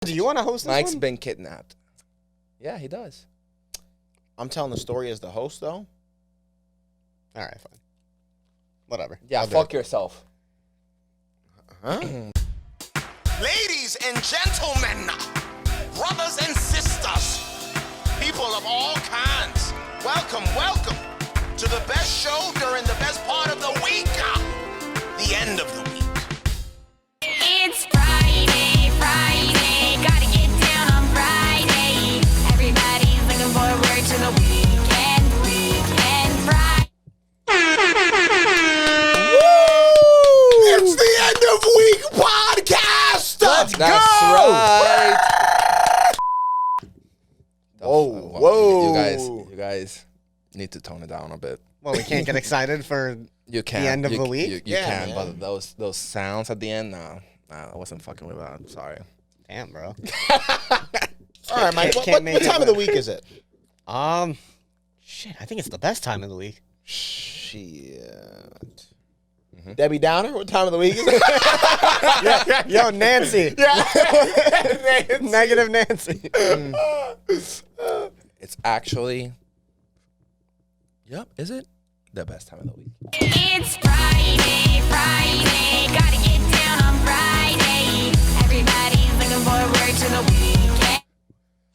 Do you want to host this Mike's one? been kidnapped. Yeah, he does. I'm telling the story as the host, though. All right, fine. Whatever. Yeah, fuck yourself. Huh? Ladies and gentlemen, brothers and sisters, people of all kinds, welcome, welcome to the best show during the best part of the week, the end of the week. It's Friday, gotta get down on Friday. Everybody's looking forward to the weekend Friday. It's the end of week podcast. Let's That's go. right. Whoa. You guys need to tone it down a bit. Well, we can't get excited for You can. the end of you, the week? You Yeah, can, man. but those sounds at the end, nah, I wasn't fucking with that. Sorry. Damn, bro. All right, Mike. Can't What make it time of the work. week is it? Shit, I think it's the best time of the week. Shit. Debbie Downer, what time of the week is it? Yo, Nancy. Negative Nancy. It's actually, yep, is it? The best time of the week. It's Friday, gotta get down on Friday. Everybody's looking forward to the weekend.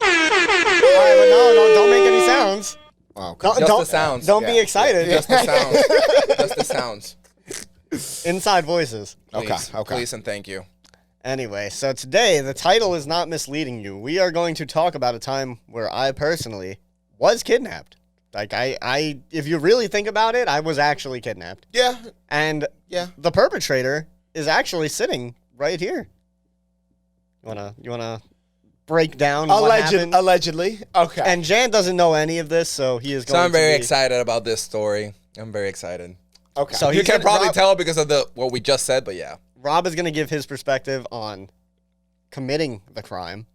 All right, but no, don't make any sounds. Oh, Don't, Just don't, the sounds. Don't be excited. Just the sounds. Just the sounds. Inside voices. Please, Okay. Please and thank you. Anyway, so today, the title is not misleading you. We are going to talk about a time where I personally was kidnapped. Like, I if you really think about it, I was actually kidnapped. Yeah. And Yeah. the perpetrator is actually sitting right here. You wanna break down what happened? Allegedly. Okay. And Jan doesn't know any of this, so he is going So I'm very to be, excited about this story. I'm very excited. okay. So You he's can gonna- probably Rob- tell because of what we just said, but yeah. Rob is going to give his perspective on committing the crime.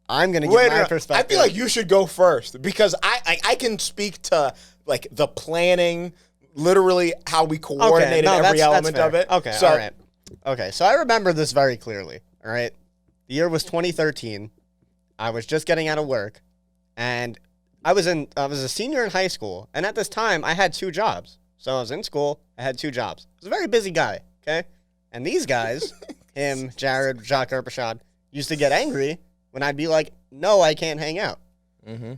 I'm going to give Wait, my no, perspective. I feel like you should go first because I can speak to like the planning, literally how we coordinated every element fair. of it. Okay, So, all right. Okay, so I remember this very clearly, all right? The year was 2013. I was just getting out of work, and I was a senior in high school, and at this time, I had 2 jobs. So I was in school, I had 2 jobs. I was a very busy guy, okay? And these guys, him, Jared, Jacques Erpachad, used to get angry when I'd be like, no, I can't hang out. Mm-hmm.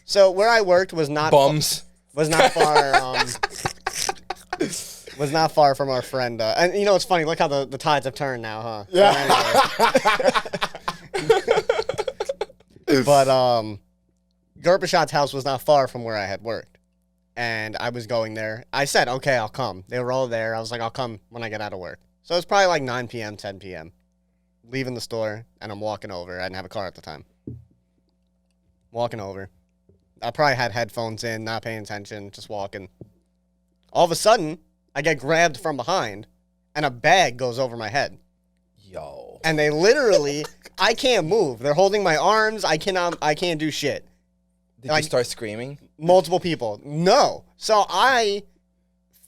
So where I worked was not Bums. was not far was not far from our friend. And you know, it's funny. Look how the tides have turned now, huh? Yeah. But Gerpashot's house was not far from where I had worked, and I was going there. I said, "Okay, I'll come." They were all there. I was like, "I'll come when I get out of work." So it's probably like 9 p.m., 10 p.m. Leaving the store, and I'm walking over. I didn't have a car at the time. Walking over. I probably had headphones in, not paying attention, just walking. All of a sudden, I get grabbed from behind, and a bag goes over my head. Yo. And they literally, I can't move. They're holding my arms. I can't do shit. Did like- you start screaming? Multiple people. No. So I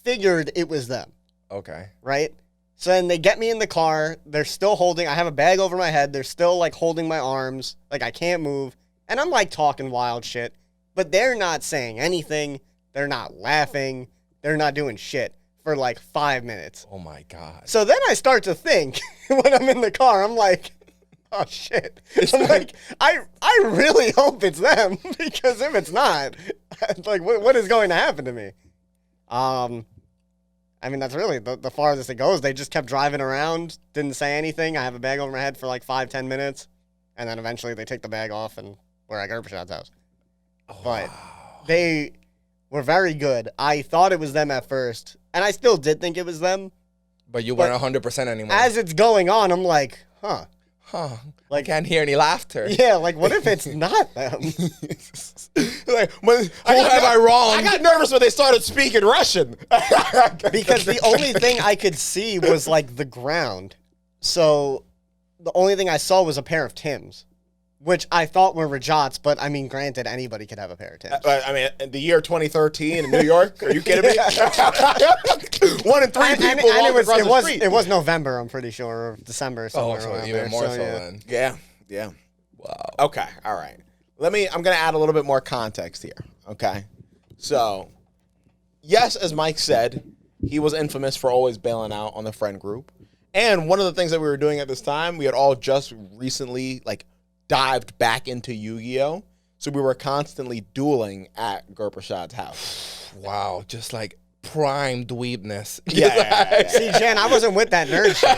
figured it was them, Okay. right? So then they get me in the car. They're still holding, I have a bag over my head. They're still like holding my arms. Like I can't move. And I'm like talking wild shit. But they're not saying anything. They're not laughing. They're not doing shit for like 5 minutes. Oh my God. So then I start to think when I'm in the car, I'm like, oh shit. I'm like, I really hope it's them because if it's not, like what is going to happen to me? I mean, that's really the farthest it goes. They just kept driving around, didn't say anything. I have a bag over my head for like 5-10 minutes. And then eventually they take the bag off and we're at Gerpashot's house. But they were very good. I thought it was them at first. And I still did think it was them. But you weren't 100% anymore. As it's going on, I'm like, huh. Huh. Like- I can't hear any laughter. Yeah, like what if it's not them? like, when, Who have I wronged? I got nervous when they started speaking Russian. Because the only thing I could see was like the ground. So the only thing I saw was a pair of Tims, which I thought were Rajats, but I mean, granted, anybody could have a pair of Tims. I mean, in the year 2013 in New York, are you kidding me? 1 in 3 And people walk it across the street. was November, I'm pretty sure, or December somewhere so around even there. more so yeah. then. Yeah. Wow. Okay, all right. I'm going to add a little bit more context here, okay? So, yes, as Mike said, he was infamous for always bailing out on the friend group. And one of the things that we were doing at this time, we had all just recently, like, dived back into Yu-Gi-Oh! So we were constantly dueling at Gurprashad's house. Wow. Just like prime dweebness. Yeah. See, Jen, I wasn't with that nerd shit.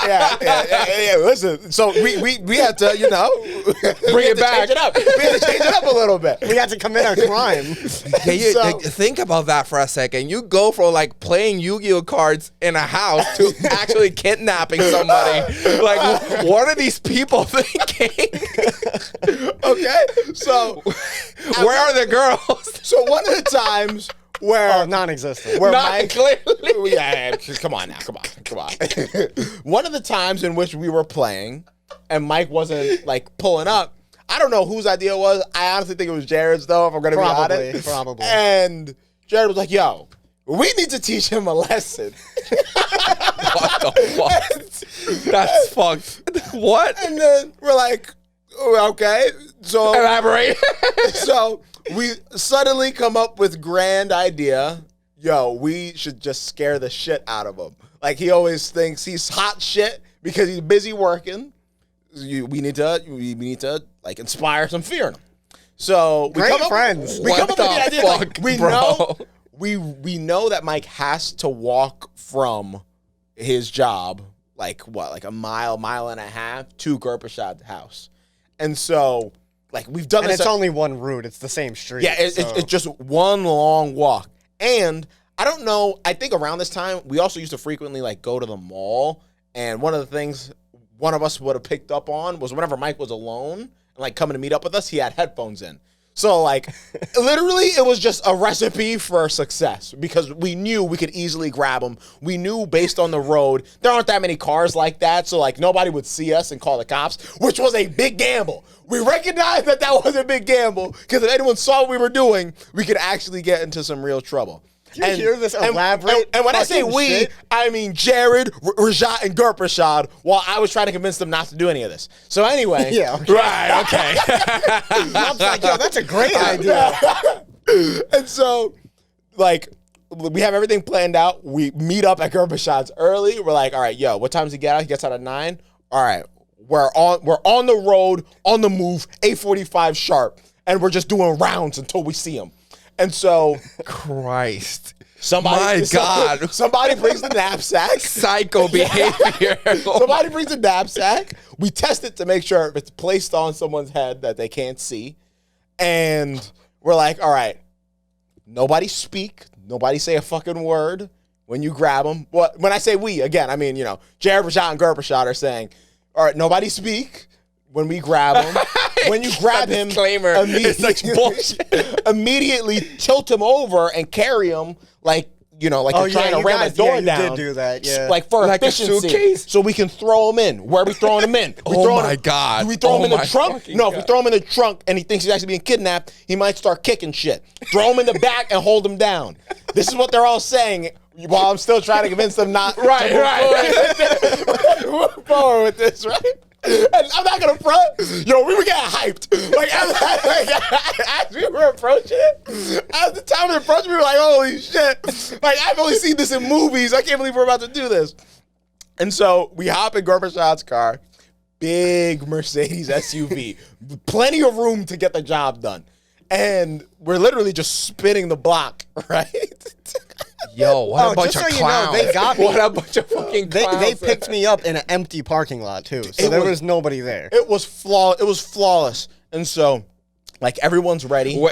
Yeah. Listen, so we had to, Bring it back. Change it up. We had to change it up a little bit. We had to commit a crime. Can you So- think about that for a second? You go from like playing Yu-Gi-Oh cards in a house to actually kidnapping somebody. Like, what are these people thinking? Okay, so Where are the girls? so one of the times where Oh, non-existent. where Not Mike, clearly. yeah, come on now, come on. One of the times in which we were playing, and Mike wasn't like pulling up. I don't know whose idea it was. I honestly think it was Jared's, though. If I'm gonna be honest, Probably. And Jared was like, "Yo, we need to teach him a lesson." What the fuck? That's fucked. What? And then we're like, "Oh, okay, so Elaborate. so we suddenly come up with grand idea. Yo, we should just scare the shit out of him. Like, he always thinks he's hot shit because he's busy working. We need to like inspire some fear in him. So we Great come up, friends. We What come up with the the idea. fuck, Like, we bro? know we know that Mike has to walk from his job like a mile and a half to Gurprashad's house, and so like we've done And this. it's only one route. It's the same street. Yeah, so- it's just one long walk. And I don't know, I think around this time, we also used to frequently like go to the mall. And one of the things one of us would have picked up on was whenever Mike was alone and like coming to meet up with us, he had headphones in. So like literally it was just a recipe for success because we knew we could easily grab them. We knew based on the road, there aren't that many cars like that. So like nobody would see us and call the cops, which was a big gamble. We recognized that was a big gamble because if anyone saw what we were doing, we could actually get into some real trouble. Do you hear this elaborate And when I say fucking we, shit? I mean Jared, Rajat, and Gurprashad, while I was trying to convince them not to do any of this. So anyway. Yeah, okay. Right, okay. I was like, yo, that's a great idea. And so, like, we have everything planned out. We meet up at Gurprashad's early. We're like, all right, yo, what time does he get out? He gets out at 9. All right, we're on the road, on the move, 8:45 sharp, and we're just doing rounds until we see him. And so Christ. somebody, My God. somebody brings the knapsack. Psycho behavior. Somebody brings a knapsack. We test it to make sure if it's placed on someone's head that they can't see. And we're like, all right, nobody speak. Nobody say a fucking word when you grab them. Well, when I say we, again, I mean, Jared, Rashad, and Gurprashad are saying, all right, nobody speak when we grab him. When you grab him, disclaimer is such bullshit. immediately tilt him over and carry him like, like you're trying to you ram guys, a door you down. did do that, yeah. Like for Like a efficiency. suitcase? So we can throw him in. Where are we throwing him in? We Oh throwing my him- God. Do we throw him Oh in the my trunk? fucking No, if we God. throw him in the trunk and he thinks he's actually being kidnapped, he might start kicking shit. Throw him in the back and hold him down. This is what they're all saying while I'm still trying to convince them not to move forward with this, right? And I'm not gonna front. Yo, we were getting hyped. Like as we were approaching it, at the time we were approaching, we were like, "Holy shit!" Like I've only seen this in movies. I can't believe we're about to do this. And so we hop in Gurprashad's car, big Mercedes SUV, plenty of room to get the job done, and we're literally just spinning the block, right? Yo, what Oh, a bunch just of so you know, clowns. they got me. What a bunch of fucking clowns. They picked me up in an empty parking lot too, so It there was- was nobody there. It was flawless, and so like everyone's ready.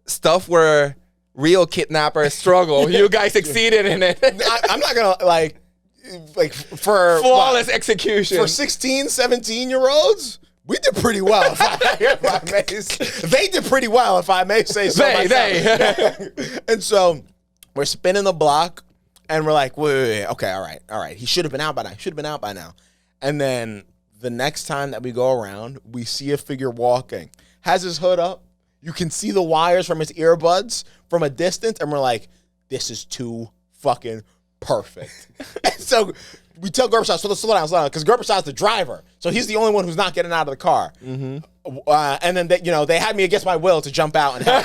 Stuff where real kidnappers struggle. You guys succeeded in it. I'm not gonna like for Flawless what, execution. for 16, 17-year-olds. We did pretty well. They did pretty well, if I may say so myself. And so we're spinning the block, and we're like, wait. Okay, all right. He should have been out by now. And then the next time that we go around, we see a figure walking. Has his hood up. You can see the wires from his earbuds from a distance, and we're like, this is too fucking perfect. And so we tell Gorbachev, slow down, because Gorbachev's the driver. So he's the only one who's not getting out of the car. Mm-hmm. And then, they had me against my will to jump out and help.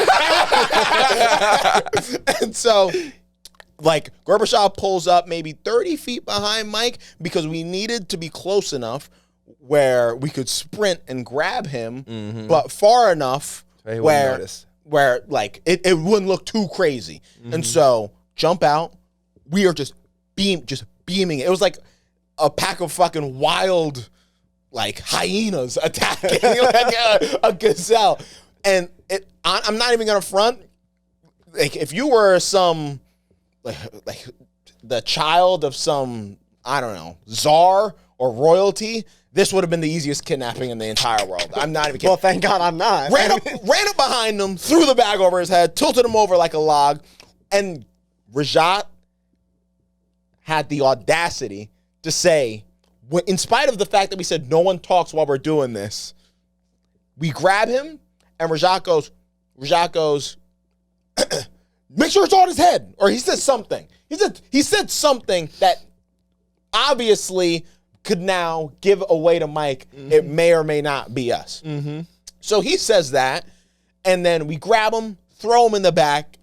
And so, like, Gorbachev pulls up maybe 30 feet behind Mike because we needed to be close enough where we could sprint and grab him, but far enough where like it wouldn't look too crazy. And so jump out. We are just beaming. It was like a pack of fucking wild, like, hyenas attacking like a gazelle. And I'm not even gonna front. Like, if you were some like the child of some, I don't know, czar or royalty, this would have been the easiest kidnapping in the entire world. I'm not even kidding. Well, thank God I'm not. Ran up behind him, threw the bag over his head, tilted him over like a log, and Rajat had the audacity to say, in spite of the fact that we said no one talks while we're doing this, we grab him, and Rajat goes, make sure it's on his head. Or he said something. He said something that obviously could now give away to Mike. It may or may not be us. So he says that, and then we grab him, throw him in the back.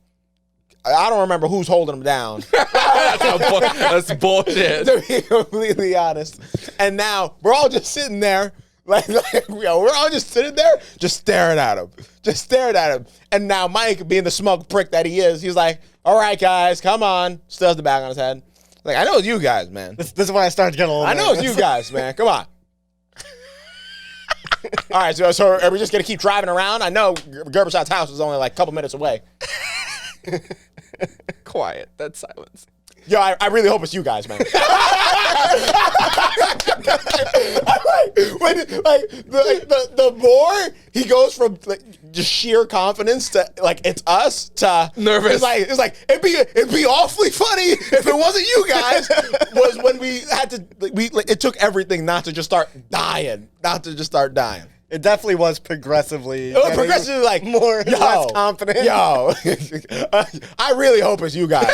I don't remember who's holding him down. That's bullshit. To be completely honest. And now we're all just sitting there, like we're all just sitting there, just staring at him. And now Mike, being the smug prick that he is, he's like, all right, guys, come on. Still has the bag on his head. Like, I know it's you guys, man. This is when I started to get a little I know it's you guys, man. Come on. All right, so are we just going to keep driving around? I know Gorbachev's house is only like a couple minutes away. Quiet. That's silence. Yo, I really hope it's you guys, man. The more he goes from like just sheer confidence to like it's us to nervous. It's like it'd be awfully funny if it wasn't you guys. Was when we had to it took everything not to just start dying. It definitely was progressively. Like more less confident. Yo, I really hope it's you guys.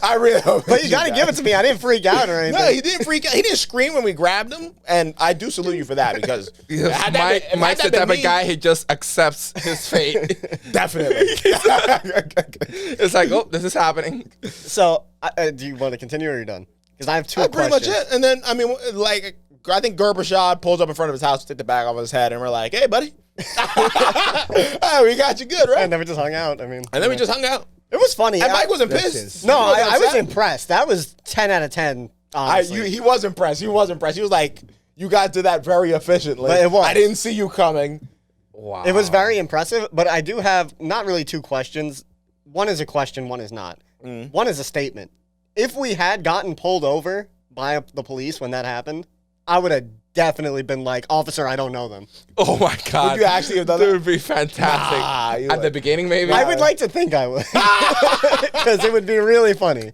I really hope. But you got to give it to me. I didn't freak out or anything. No, he didn't freak out. He didn't scream when we grabbed him, and I do salute you for that because Mike's the type of guy who just accepts his fate. Definitely. It's like, oh, this is happening. So, do you want to continue or are you done? Because I have two Pretty questions. much it. And then, I mean, like, I think Gorbachev pulls up in front of his house to take the bag off his head, and we're like, hey, buddy. Oh, we got you good, right? And then we just hung out. I mean, And then we just hung out. it was funny. And Mike wasn't pissed. No, He wasn't I was upset. impressed. That was 10 out of 10. Honestly. He was impressed. He was like, you guys did that very efficiently. But it was. I didn't see you coming. Wow. It was very impressive, but I do have not really two questions. One is a question, one is not. One is a statement. If we had gotten pulled over by the police when that happened, I would have definitely been like, officer, I don't know them. Oh my God. Would you actually have done that? that? Would be fantastic. Nah, you At would. the beginning, maybe? I would like to think I would. Because it would be really funny.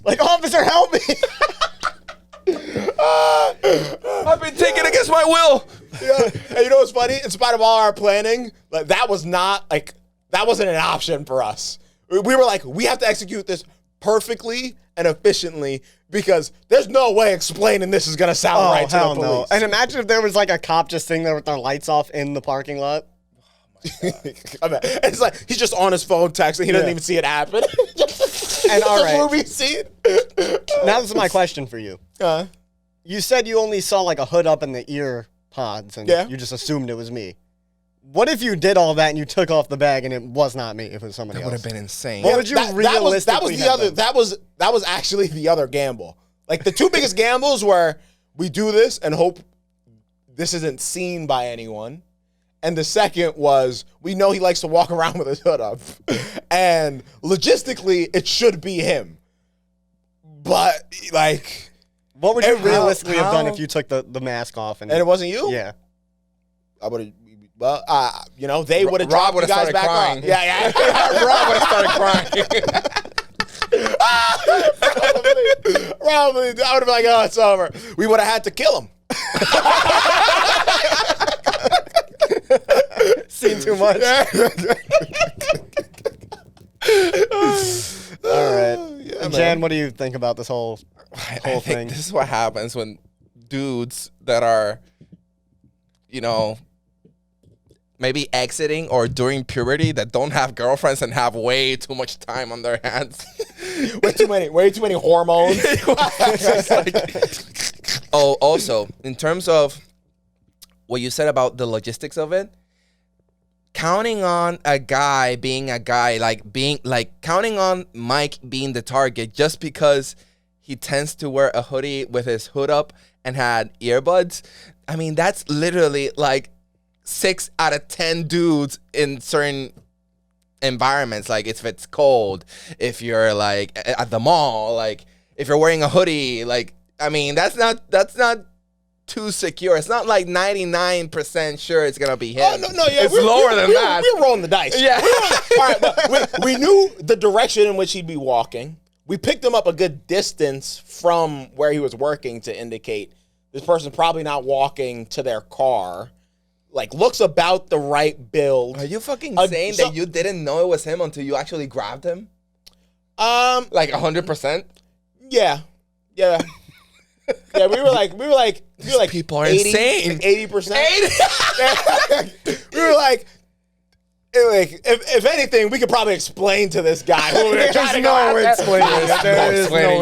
Like, officer, help me. I've been taken against my will. Yeah. And you know what's funny? In spite of all our planning, like that wasn't an option for us. We were like, we have to execute this perfectly and efficiently because there's no way explaining this is gonna sound right to the police. No. And imagine if there was like a cop just sitting there with their lights off in the parking lot. It's like he's just on his phone texting. He doesn't even see it happen. And all right. movie scene. Now this is my question for you. You said you only saw like a hood up in the ear pods and Yeah. you just assumed it was me. What if you did all that and you took off the bag and it was not me? If it was somebody That would else, have been insane. What would you that was realistically the have other. done? That was actually the other gamble. Like the two biggest gambles were we do this and hope this isn't seen by anyone. And the second was we know he likes to walk around with his hood up. And logistically, it should be him. But like, What would you And realistically have done how- if you took the mask off and it wasn't you? Yeah. I would have. Well, they would have Rob dropped you would've guys started back crying. off. Yeah. Rob would have started crying. Probably. I would have been like, oh, it's over. We would have had to kill him. Seen too much. Dan, what do you think about this whole I thing? think this is what happens when dudes that are, you know, maybe exiting or during puberty that don't have girlfriends and have way too much time on their hands. way too many hormones. It's like- oh, also, in terms of what you said about the logistics of it, counting on a guy being a guy, counting on Mike being the target just because he tends to wear a hoodie with his hood up and had earbuds. I mean, that's literally like 6 out of 10 dudes in certain environments. Like if it's cold, if you're like at the mall, like if you're wearing a hoodie, like, I mean, that's not too secure. It's not like 99% sure it's gonna be him. Oh, no, yeah. It's lower than that. We're rolling the dice. Yeah. All right, but we knew the direction in which he'd be walking. We picked him up a good distance from where he was working to indicate this person probably not walking to their car. Like, looks about the right build. Are you fucking saying so- that you didn't know it was him until you actually grabbed him? Like, 100%? yeah. Yeah, we were like People are insane. 80%. We were like, if anything, we could probably explain to this guy who we were trying to go after.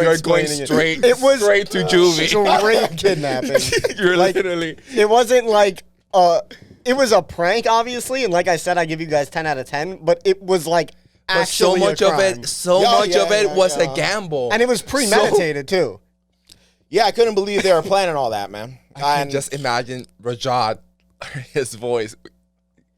You're going straight to juvie. Straight kidnapping. You're Like, literally. It wasn't like it was a prank, obviously, and like I said, I give you guys 10 out of 10. But it was like But so actually much a of crime. it, was a gamble. And it was premeditated too. Yeah, I couldn't believe they were planning all that, man. I can just imagine Rajat, his voice.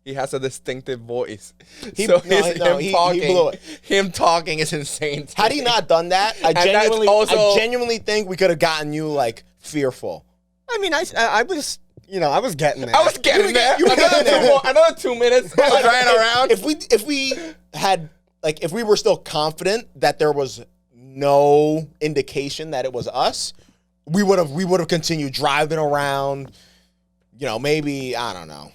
He has a distinctive voice. He so blew it. Him talking is insane. Had he not done that, I genuinely think we could have gotten you like fearful. I mean, I was, I was getting there. I was getting there. you were getting there. Another 2 minutes. I was riding around. If we were still confident that there was no indication that it was us, we would have continued driving around. Maybe, I don't know.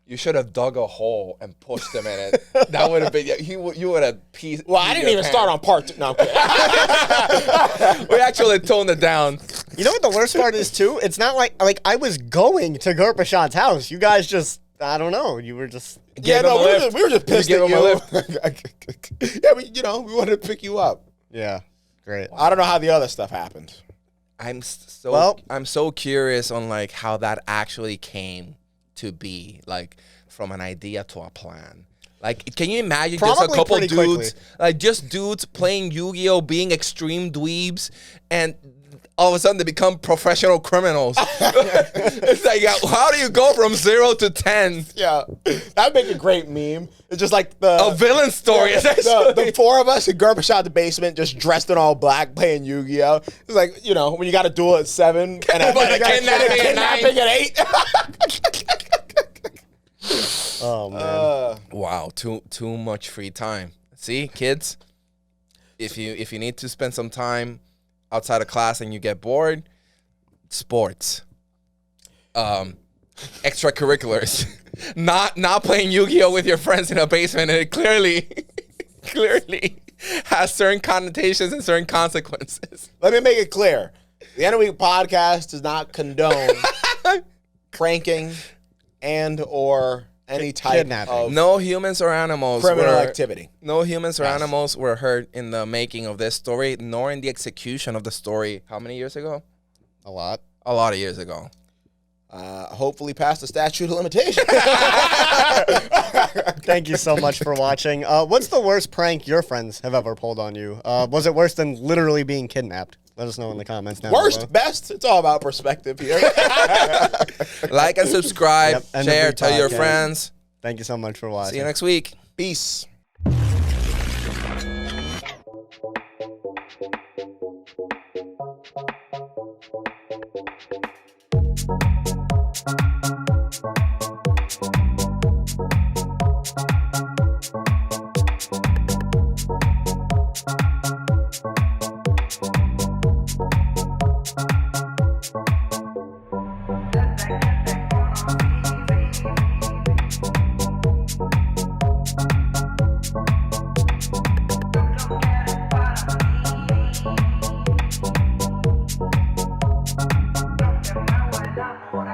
You should have dug a hole and pushed him in it. That would have been. You would have pieced. Well, I didn't even start on part 2. No, I'm kidding. We actually toned it down. You know what the worst part is too? It's not like I was going to Gurpashad's house. You guys just, I don't know. You were just. Yeah, no, we were just pissed You at gave him you. a Yeah, we wanted to pick you up. Yeah, great. I don't know how the other stuff happened. I'm so curious on like how that actually came to be, like from an idea to a plan. Like, can you imagine just a Probably couple pretty dudes, quickly. like just dudes playing Yu-Gi-Oh, being extreme dweebs, and all of a sudden they become professional criminals? It's like, how do you go from 0 to 10? Yeah, that'd make a great meme. It's just like A villain story, essentially. the 4 of us in Garbage the basement, just dressed in all black, playing Yu-Gi-Oh. It's like, when you got a duel at 7 and But a kidnapping at 9. at 8. Oh man. Wow, too much free time. See, kids, if you need to spend some time outside of class and you get bored, sports, extracurriculars, not playing Yu-Gi-Oh with your friends in a basement, and it clearly has certain connotations and certain consequences. Let me make it clear. The End of Week podcast does not condone pranking and or any type Kidnapping. of No humans or animals criminal activity. No humans or animals were hurt in the making of this story, nor in the execution of the story. How many years ago? A lot. A lot of years ago. Hopefully past the statute of limitation. Thank you so much for watching. What's the worst prank your friends have ever pulled on you? Was it worse than literally being kidnapped? Let us know in the comments down Worst, below. best, it's all about perspective here. Like and subscribe, Yep, end of share, week tell your podcast. friends. Thank you so much for watching. See you next week. Peace. Friday.